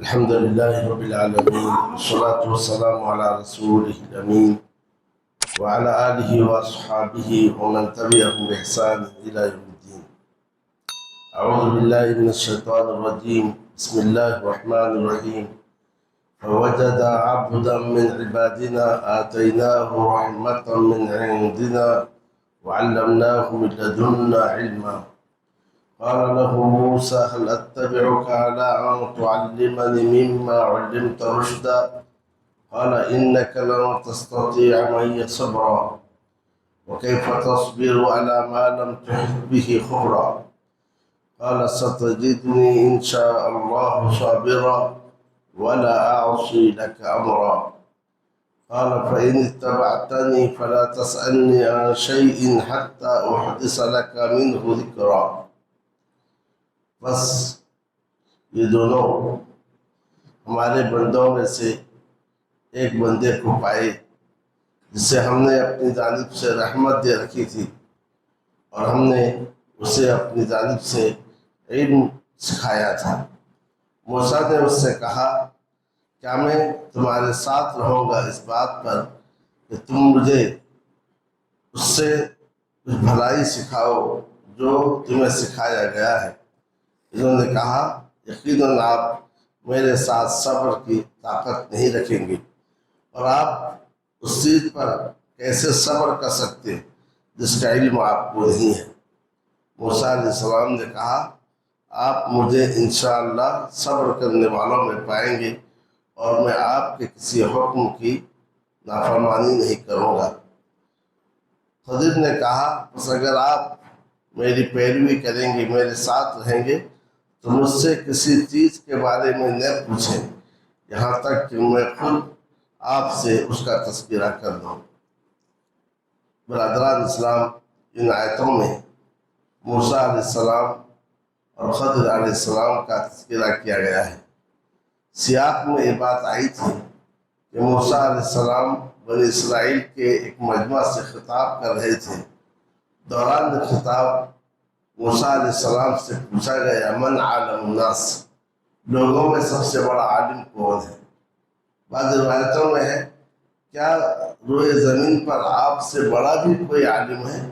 الحمد لله رب العالمين والصلاة والسلام على رسوله الأمين وعلى آله وأصحابه ومن تبعهم بإحسان إلى يوم الدين. أعوذ بالله من الشيطان الرجيم. بسم الله الرحمن الرحيم. فوجد عبدا من عبادنا آتيناه رحمة من عندنا وعلمناه من لدنا علما. قال له موسى هل أتبعك على أن تعلمني مما علمت رشدا؟ قال إنك لن تستطيع معي صبرا وكيف تصبر على ما لم تحط به خبرا؟ قال ستجدني إن شاء الله صابرا ولا أعصي لك أمرا. قال فإن اتبعتني فلا تسألني عن شيء حتى أحدث لك منه ذكرا. بس یہ دونوں ہمارے بندوں میں سے ایک بندے کو پائے جسے ہم نے اپنی جانب سے رحمت دے رکھی تھی اور ہم نے اسے اپنی جانب سے علم سکھایا تھا۔ موسیٰ نے اس سے کہا کیا میں تمہارے ساتھ رہوں گا اس بات پر کہ تم مجھے اس سے کچھ بھلائی سکھاؤ جو تمہیں سکھایا گیا ہے؟ انہوں نے کہا یقیناً آپ میرے ساتھ صبر کی طاقت نہیں رکھیں گے اور آپ اس چیز پر کیسے صبر کر سکتے جس کا علم آپ کو نہیں ہے۔ موسیٰ علیہ السلام نے کہا آپ مجھے انشاءاللہ صبر کرنے والوں میں پائیں گے اور میں آپ کے کسی حکم کی نافرمانی نہیں کروں گا۔ خضر نے کہا بس اگر آپ میری پیروی کریں گے، میرے ساتھ رہیں گے تو مجھ سے کسی چیز کے بارے میں نہ پوچھیں یہاں تک کہ میں خود آپ سے اس کا تذکرہ کر دوں۔ برادران اسلام، ان آیتوں میں موسیٰ علیہ السلام اور خضر علیہ السلام کا تذکرہ کیا گیا ہے۔ سیاق میں یہ بات آئی تھی کہ موسیٰ علیہ السلام بنی اسرائیل کے ایک مجمع سے خطاب کر رہے تھے۔ دوران خطاب موسیٰ علیہ السلام سے پوچھا گیا من عالم الناس، لوگوں میں سب سے بڑا عالم کون ہے؟ بعض روایتوں میں ہے کیا روئے زمین پر آپ سے بڑا بھی کوئی عالم ہے؟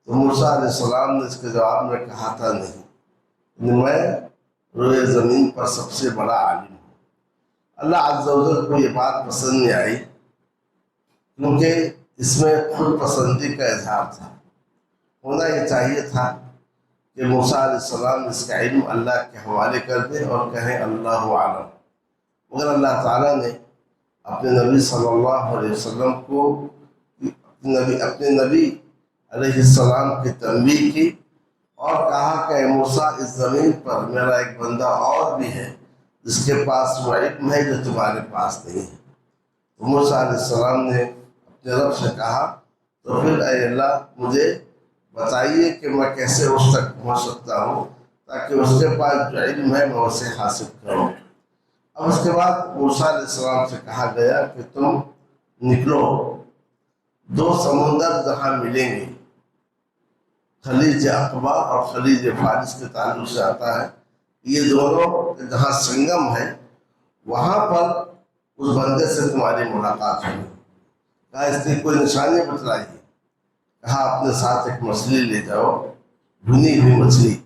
تو موسیٰ علیہ السلام نے اس کے جواب میں کہا تھا نہیں، میں روئے زمین پر سب سے بڑا عالم ہوں۔ اللہ عز و جل کو یہ بات پسند نہیں آئی کیونکہ اس میں خود پسندی کا اظہار تھا۔ ہونا یہ چاہیے تھا کہ موسیٰ علیہ السلام اس کا علم اللہ کے حوالے کر دیں اور کہیں اللہ عالم، مگر اللہ تعالیٰ نے اپنے نبی صلی اللہ علیہ وسلم کو اپنے نبی علیہ السلام کی تنبیہ کی اور کہا کہ اے موسیٰ اس زمین پر میرا ایک بندہ اور بھی ہے جس کے پاس وہ علم ہے جو تمہارے پاس نہیں ہے۔ تو موسیٰ علیہ السلام نے اپنے رب سے کہا تو پھر اے اللہ مجھے بتائیے کہ میں کیسے اس تک پہنچ سکتا ہوں تاکہ اس کے پاس جو علم ہے میں اسے حاصل کروں۔ اب اس کے بعد موسیٰ علیہ السلام سے کہا گیا کہ تم نکلو، دو سمندر جہاں ملیں گے، خلیج عقبہ اور خلیج فارس کے تعلق سے آتا ہے، یہ دونوں جہاں سنگم ہے وہاں پر اس بندے سے تمہاری ملاقات ہوگی۔ کہا اس کی کوئی نشانی بتلائیے؟ کہا اپنے ساتھ ایک مچھلی لے جاؤ، بھنی ہوئی مچھلی،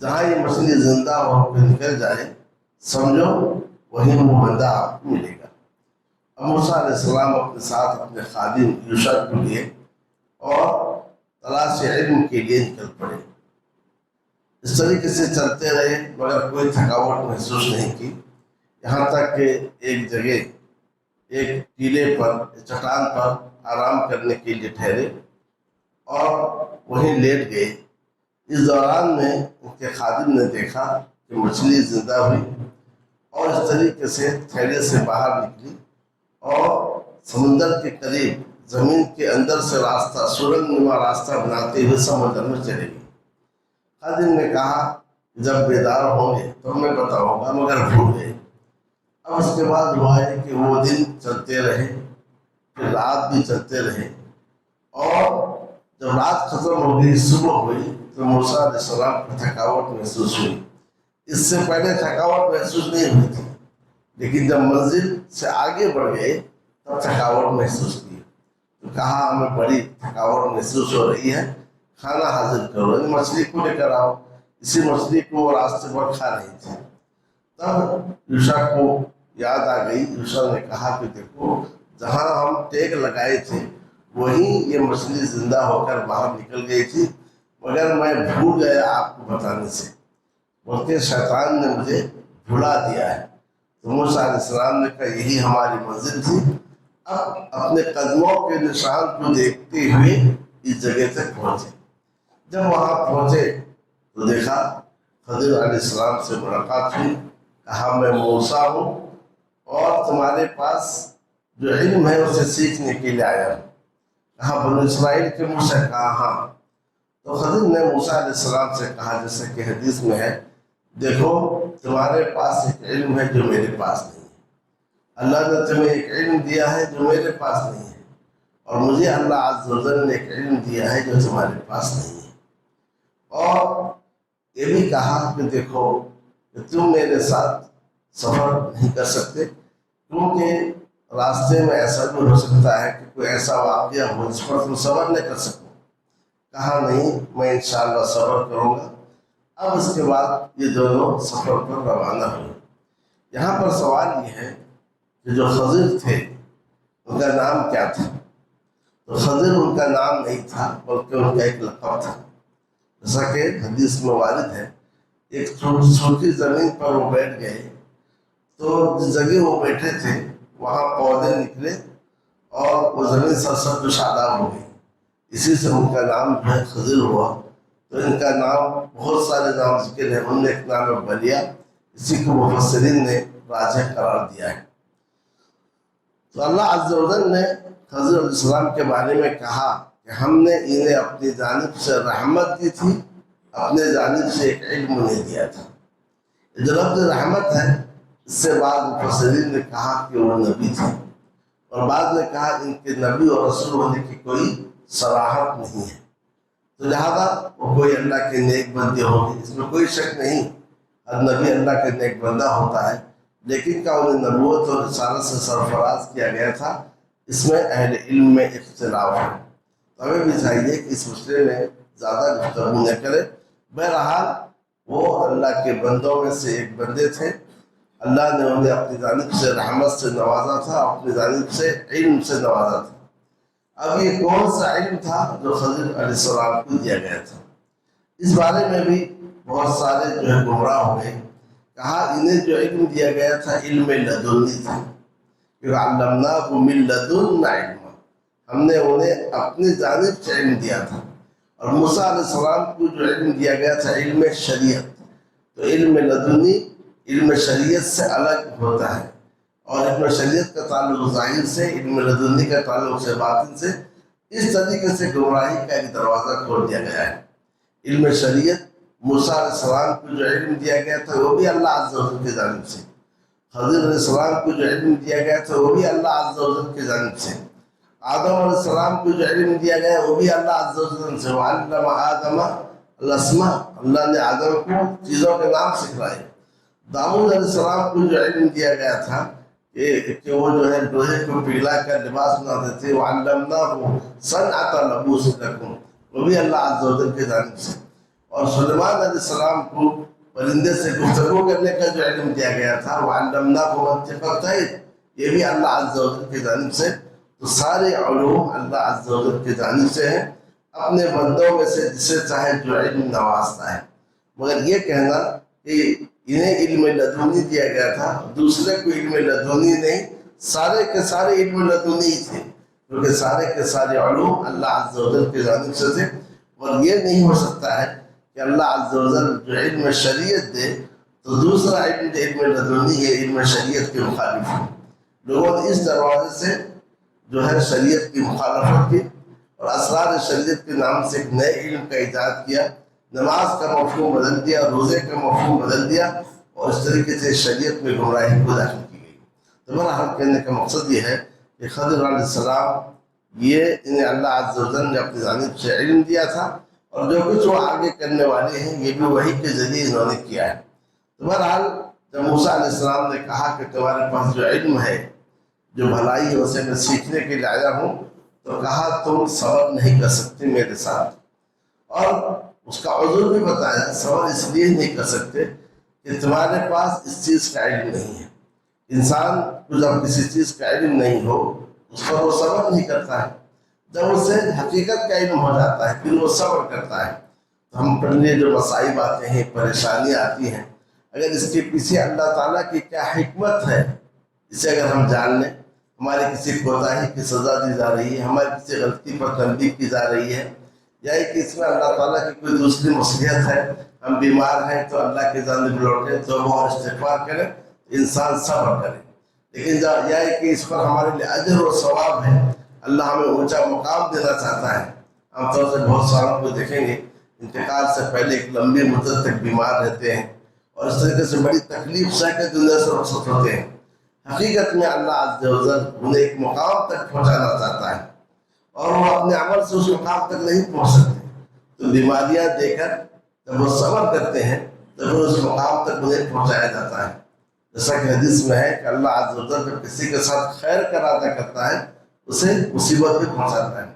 جہاں یہ مچھلی زندہ ہو کے نکل جائے سمجھو وہیں وہ بندہ آپ کو ملے گا۔ اب موسیٰ علیہ السلام اپنے ساتھ اپنے خادم یوشع کو لیے اور تلاش علم کے لیے نکل پڑے۔ اس طریقے سے چلتے رہے مگر کوئی تھکاوٹ محسوس نہیں کی، یہاں تک کہ ایک جگہ ایک ٹیلے پر چٹان پر آرام کرنے کے لیے ٹھہرے اور وہیں لیٹ گئے۔ اس دوران میں ان کے خادم نے دیکھا کہ مچھلی زندہ ہوئی اور اس طریقے سے تھیلے سے باہر نکلی اور سمندر کے قریب زمین کے اندر سے راستہ سرنگ نما راستہ بناتے ہوئے سمندر میں چلے گئی۔ خادم نے کہا جب بیدار ہوں گے تو میں بتاؤں گا، مگر بھول گئے۔ اب اس کے بعد ہوا ہے کہ وہ دن چلتے رہے، پھر رات بھی چلتے رہے اور جب رات ختم ہو گئی صبح ہوئی تو موسیٰ علیہ السلام کو تھکاوٹ محسوس ہوئی۔ اس سے پہلے تھکاوٹ محسوس نہیں ہوئی تھی، لیکن جب منزل سے آگے بڑھ گئے تب تھکاوٹ محسوس کی۔ تو کہا ہمیں بڑی تھکاوٹ محسوس ہو رہی ہے، کھانا حاضر کرو، مچھلی کو لے کر آؤ۔ اسی مچھلی کو وہ راستے پر کھا رہی تھی۔ تب یوشع کو یاد آ گئی۔ یوشع نے کہا کہ دیکھو، جہاں ہم ٹیک لگائے تھے وہیں یہ مچھلی زندہ ہو کر باہر نکل گئی تھی، مگر میں بھول گیا آپ کو بتانے سے، بلکہ شیطان نے مجھے بھلا دیا ہے۔ تو موسیٰ علیہ السلام نے کہا یہی ہماری منزل تھی، اب اپنے قدموں کے نشان کو دیکھتے ہوئے اس جگہ تک پہنچے۔ جب وہاں پہنچے تو دیکھا خضر علیہ السلام سے ملاقات ہوئی۔ کہا میں موسیٰ ہوں اور تمہارے پاس جو علم ہے اسے سیکھنے کے لیے آیا ہوں۔ کہا بنو اسرائیل کے منہ سے؟ کہا ہاں۔ تو خضر نے موسیٰ علیہ السلام سے کہا جیسا کہ حدیث میں ہے، دیکھو تمہارے پاس ایک علم ہے جو میرے پاس نہیں ہے، اللہ نے تمہیں ایک علم دیا ہے جو میرے پاس نہیں ہے، اور مجھے اللہ عز و جل نے ایک علم دیا ہے جو تمہارے پاس نہیں ہے۔ اور یہ بھی کہا کہ دیکھو کہ تم میرے ساتھ سفر نہیں کر سکتے، کیونکہ راستے میں ایسا بھی ہو سکتا ہے کہ کوئی ایسا واقعہ ہو جس پر تم صبر نہیں کر سکو۔ کہا نہیں، میں انشاءاللہ صبر کروں گا۔ اب اس کے بعد یہ دونوں سفر پر روانہ ہوئے۔ یہاں پر سوال یہ ہے کہ جو خضر تھے ان کا نام کیا تھا؟ تو خضر ان کا نام نہیں تھا، بلکہ ان کا ایک لقب تھا۔ جیسا کہ حدیث میں وارد ہے، ایک چھوٹی زمین پر وہ بیٹھ گئے، تو جس جگہ وہ بیٹھے تھے وہاں پودے نکلے اور وہ زمین سرسبز و شاداب ہو گئی، اسی سے ان کا نام جو ہے خضر ہوا۔ تو ان کا نام بہت سارے نام ذکر ہیں، ان میں ایک نام ہے بلیا، اسی کو مفسرین نے راجح قرار دیا ہے۔ تو اللہ عز و جل نے خضر علیہ السلام کے بارے میں کہا کہ ہم نے انہیں اپنی جانب سے رحمت دی تھی، اپنے جانب سے ایک علم انہیں دیا تھا۔ جو لفظ رحمت ہے، اس سے بعض مفسرین نے کہا کہ وہ نبی تھے، اور بعض نے کہا ان کے نبی اور رسول ہونے کی کوئی صراحت نہیں ہے، تو لہذا وہ کوئی اللہ کے نیک بندے ہوں گے، اس میں کوئی شک نہیں۔ ہر نبی اللہ کے نیک بندہ ہوتا ہے، لیکن کیا انہیں نبوت اور رسالت سے سرفراز کیا گیا تھا، اس میں اہل علم میں اختلاف ہے۔ تو ہمیں بھی چاہیے کہ اس مسئلے میں زیادہ گفتگو نہ کرے۔ بہرحال وہ اللہ کے بندوں میں سے ایک بندے تھے، اللہ نے انہیں اپنی جانب سے رحمت سے نوازا تھا، اپنی جانب سے علم سے نوازا تھا۔ اب یہ کون سا علم تھا جو خضر علیہ السلام کو دیا گیا تھا؟ اس بارے میں بھی بہت سارے جو ہے گمراہ ہو گئے۔ کہا انہیں جو علم دیا گیا تھا علم لدنی تھا، علمناہ من لدنا علما، ہم نے انہیں اپنی جانب سے علم دیا تھا۔ اور موسیٰ علیہ السلام کو جو علم دیا گیا تھا علم شریعت، تو علم لدنی علم شریعت سے الگ ہوتا ہے، اور علم شریعت کا تعلق ظاہر سے، علم لدنی کا تعلق سے باطن سے۔ اس طریقے سے گمراہی کا ایک دروازہ کھول دیا گیا ہے۔ علم شریعت موسیٰ علیہ السلام کو جو علم دیا گیا تھا وہ بھی اللہ عز و جل کی جانب سے، خضر علیہ السلام کو جو علم دیا گیا تھا وہ بھی اللہ عز و جل کی جانب سے، آدم علیہ السلام کو جو علم دیا گیا وہ بھی اللہ عز و جل سے۔ وَعَلَّمَ آدَمَ الْأَسْمَاءَ، اللہ نے آدم کو چیزوں کے نام سکھلائے۔ داؤد علیہ السلام کو جو علم دیا گیا تھا کہ وہ جو ہے لوہے کو پگھلا کر لباس بناتے تھے، وَعَلَّمْنَاهُ صَنْعَةَ لَبُوسٍ لَكُمْ، وہ بھی اللہ عز و جل کی جانب سے۔ اور سلیمان علیہ السلام کو پرندے سے گفتگو کرنے کا جو علم دیا گیا تھا، وَعَلَّمْنَاهُ مَنطِقَ الطَّيْرِ، یہ بھی اللہ عز و جل کی جانب سے۔ تو سارے علوم اللہ عز و جل کی جانب سے ہیں، اپنے بندوں میں سے جسے چاہے جو علم نوازتا ہے۔ مگر یہ کہنا کہ انہیں علم لدنی دیا گیا تھا، دوسرے کو علم لدنی نہیں، سارے کے سارے علم لدنی تھے، کیونکہ سارے کے سارے علوم اللہ عز و جل کی جانب سے تھے۔ اور یہ نہیں ہو سکتا ہے کہ اللہ عز و جل جو علم شریعت دے تو دوسرا علم جو علم لدنی ہے علم شریعت کے مخالف ہے۔ لوگوں نے اس دروازے سے جو ہے شریعت کی مخالفت کی اور اسرار شریعت کے نام سے ایک نئے علم کا ایجاد کیا، نماز کا مفہوم بدل دیا، روزے کا مفہوم بدل دیا، اور اس طریقے سے شریعت میں گمراہی کو داخل کی گئی۔ تو میرا حل کہنے کا مقصد یہ ہے کہ خضر علیہ السلام یہ انہیں اللہ عز و جل نے اپنی جانب سے علم دیا تھا، اور جو کچھ وہ آگے کرنے والے ہیں یہ بھی وحی کے ذریعے انہوں نے کیا ہے۔ تو بہرحال جب موسیٰ علیہ السلام نے کہا کہ تمہارے پاس جو علم ہے، جو بھلائی ہے، اسے میں سیکھنے کے لیے آیا ہوں، تو کہا تم صبر نہیں کر سکتے میرے ساتھ، اور اس کا عذر بھی بتایا، صبر اس لیے نہیں کر سکتے کہ تمہارے پاس اس چیز کا علم نہیں ہے۔ انسان کو جب کسی چیز کا علم نہیں ہو اس پر وہ صبر نہیں کرتا ہے، جب اسے حقیقت کا علم ہو جاتا ہے پھر وہ صبر کرتا ہے۔ تو ہم پر لیے جو مصائب آتے ہیں، پریشانیاں آتی ہیں، اگر اس کے پیچھے اللہ تعالیٰ کی کیا حکمت ہے اسے اگر ہم جان لیں، ہماری کسی کوتاہی کی سزا دی جا رہی ہے، ہماری کسی غلطی پر تنبیہ کی جا رہی ہے، یا کہ اس میں اللہ تعالیٰ کی کوئی دوسری مصلحت ہے، ہم بیمار ہیں تو اللہ کی جانب لوٹیں، توبہ اور استغفار کریں، انسان صبر کرے۔ لیکن یا کہ اس پر ہمارے لیے اجر و ثواب ہے، اللہ ہمیں اونچا مقام دینا چاہتا ہے۔ عام طور سے بہت ساروں کو دیکھیں گے انتقال سے پہلے ایک لمبی مدت تک بیمار رہتے ہیں، اور اس طریقے سے بڑی تکلیف سہ کے دنیا سے رخصت ہوتے ہیں۔ حقیقت میں اللہ عز و جل انہیں ایک مقام تک پہنچانا چاہتا ہے، اور وہ اپنے عمل سے اس مقام تک نہیں پہنچ سکتے، تو بیماریاں دے کر جب وہ صبر کرتے ہیں تو پھر اس مقام تک انہیں پہنچایا جاتا ہے۔ جیسا کہ حدیث میں ہے کہ اللہ عز و جل جب کسی کے ساتھ خیر کا ارادہ کرتا ہے اسے مصیبت بھی پہنچاتا ہے۔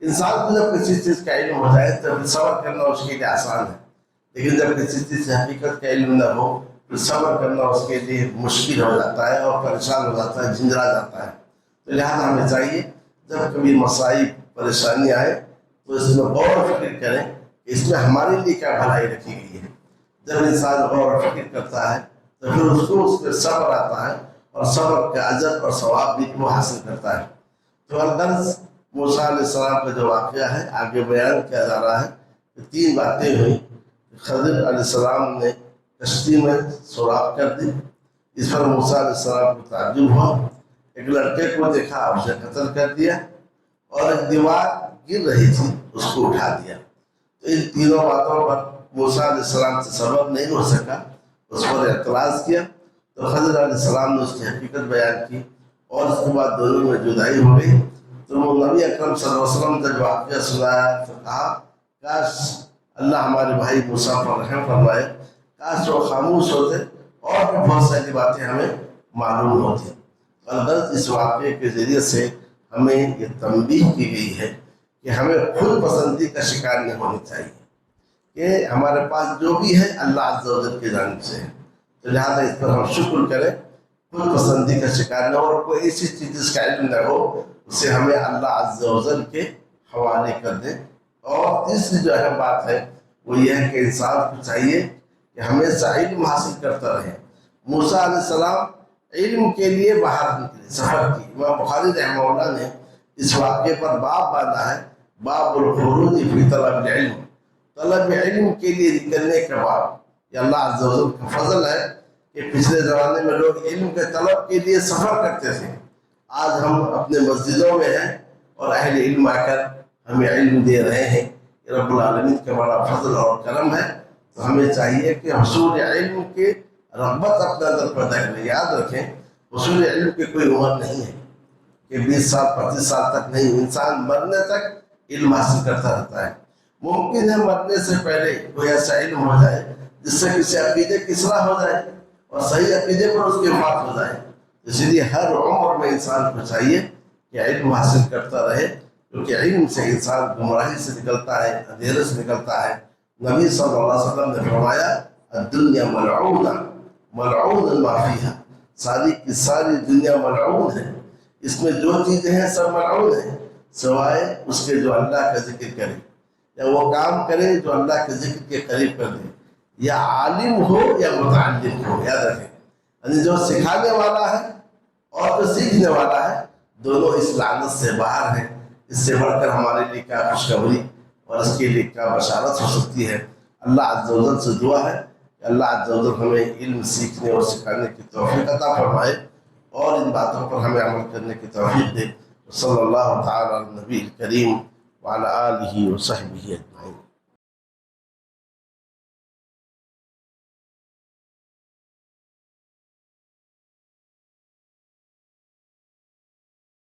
انسان کو جب کسی چیز کا علم ہو جائے تو صبر کرنا اس کے لیے آسان ہے، لیکن جب کسی چیز سے حقیقت کا علم نہ ہو تو صبر کرنا اس کے لیے مشکل ہو جاتا ہے اور پریشان ہو جاتا ہے، جھنجھلا جاتا ہے۔ تو لہٰذا ہمیں چاہیے جب کبھی مصائب پریشانی آئے تو اس میں غور و فکر کریں کہ اس میں ہمارے لیے کیا بھلائی رکھی گئی ہے۔ جب انسان غور و فکر کرتا ہے تو پھر اس کو اس پہ صبر آتا ہے، اور صبر کا اجر اور ثواب بھی وہ حاصل کرتا ہے۔ تو الغرض موسیٰ علیہ السلام کا جو واقعہ ہے آگے بیان کیا جا رہا ہے کہ 3 باتیں ہوئیں۔ خضر علیہ السلام نے کشتی میں سوراخ کر دی، اس پر موسیٰ علیہ السلام کو تعجب ہوا، ایک لڑکے کو دیکھا اسے قتل کر دیا، اور ایک دیوار گر رہی تھی اس کو اٹھا دیا۔ تو ان تینوں باتوں پر موسیٰ علیہ السلام سے صبر نہیں ہو سکا، اس پر اعتراض کیا۔ تو خضر علیہ السلام نے اس کی حقیقت بیان کی، اور اس کے بعد دونوں میں جدائی ہو گئی۔ تو وہ نبی اکرم صلی اللہ علیہ وسلم جب واقعہ سنایا تو کہا کاش اللہ ہمارے بھائی موسیٰ پر رحم فرمائے، کاش وہ خاموش ہوتے اور بھی بہت ساری باتیں ہمیں معلوم ہوتی۔ البتہ اس واقعے کے ذریعے سے ہمیں یہ تنبیہ کی گئی ہے کہ ہمیں خود پسندی کا شکار نہیں ہونا چاہیے، کہ ہمارے پاس جو بھی ہے اللہ عز و جل کی جانب سے ہے، تو لہٰذا اس پر ہم شکر کریں، خود پسندی کا شکار نہ ہو، اور کوئی ایسی چیز جس کا علم نہ ہو اسے ہمیں اللہ عز و جل کے حوالے کر دیں۔ اور تیسری جو اہم بات ہے وہ یہ ہے کہ انسان کو چاہیے کہ ہمیشہ علم حاصل کرتا رہے۔ موسیٰ علیہ السلام علم کے لیے باہر نکلے، سفر کی۔ امام بخاری رحمہ اللہ نے اس واقعے پر باب باندھا ہے، باب الخروج فی طلب العلم، طلب علم کے لیے نکلنے کا باب۔ یہ اللہ عز و جل کا فضل ہے کہ پچھلے زمانے میں لوگ علم کے طلب کے لیے سفر کرتے تھے، آج ہم اپنے مسجدوں میں ہیں اور اہل علم آ کر ہمیں علم دے رہے ہیں۔ یہ رب العالمین کا بڑا فضل اور کرم ہے۔ تو ہمیں چاہیے کہ حصول علم کے رغبت اپنے اندر پیدا کریں۔ یاد رکھیں حصول علم کی کوئی عمر نہیں ہے کہ 20 سال 25 سال تک نہیں، انسان مرنے تک علم حاصل کرتا رہتا ہے۔ ممکن ہے مرنے سے پہلے کوئی ایسا علم ہو جائے جس سے کسی عقیدے کی اصلاح ہو جائے اور صحیح عقیدے پر اس کی وفات ہو جائے۔ اس لیے ہر عمر میں انسان کو چاہیے کہ علم حاصل کرتا رہے، کیونکہ علم سے انسان گمراہی سے نکلتا ہے، اندھیرے سے نکلتا ہے۔ نبی صلی اللہ علیہ وسلم نے فرمایا الدنیا ملعونہ ملعون ما فیہا، ساری کی ساری دنیا ملعون ہے، اس میں جو چیزیں ہیں سب ملعون ہیں سوائے اس کے جو اللہ کا ذکر کرے، یا وہ کام کرے جو اللہ کے ذکر کے قریب کر دے، یا عالم ہو یا متعلم ہو۔ یاد رکھیں یعنی جو سکھانے والا ہے اور جو سیکھنے والا ہے دونوں اس لعنت سے باہر ہیں۔ اس سے بڑھ کر ہمارے لیے کیا خوشخبری اور اس کے لیے کیا بشارت ہو سکتی ہے۔ اللہ عز و جل سے دعا ہے کہ اللہ عز و جل ہمیں علم سیکھنے اور سکھانے کی توفیق عطا فرمائے، اور ان باتوں پر ہمیں عمل کرنے کی توفیق دے۔ صلی اللہ تعالی علی نبی کریم وعلی آلہ وصحبہ اجمعین۔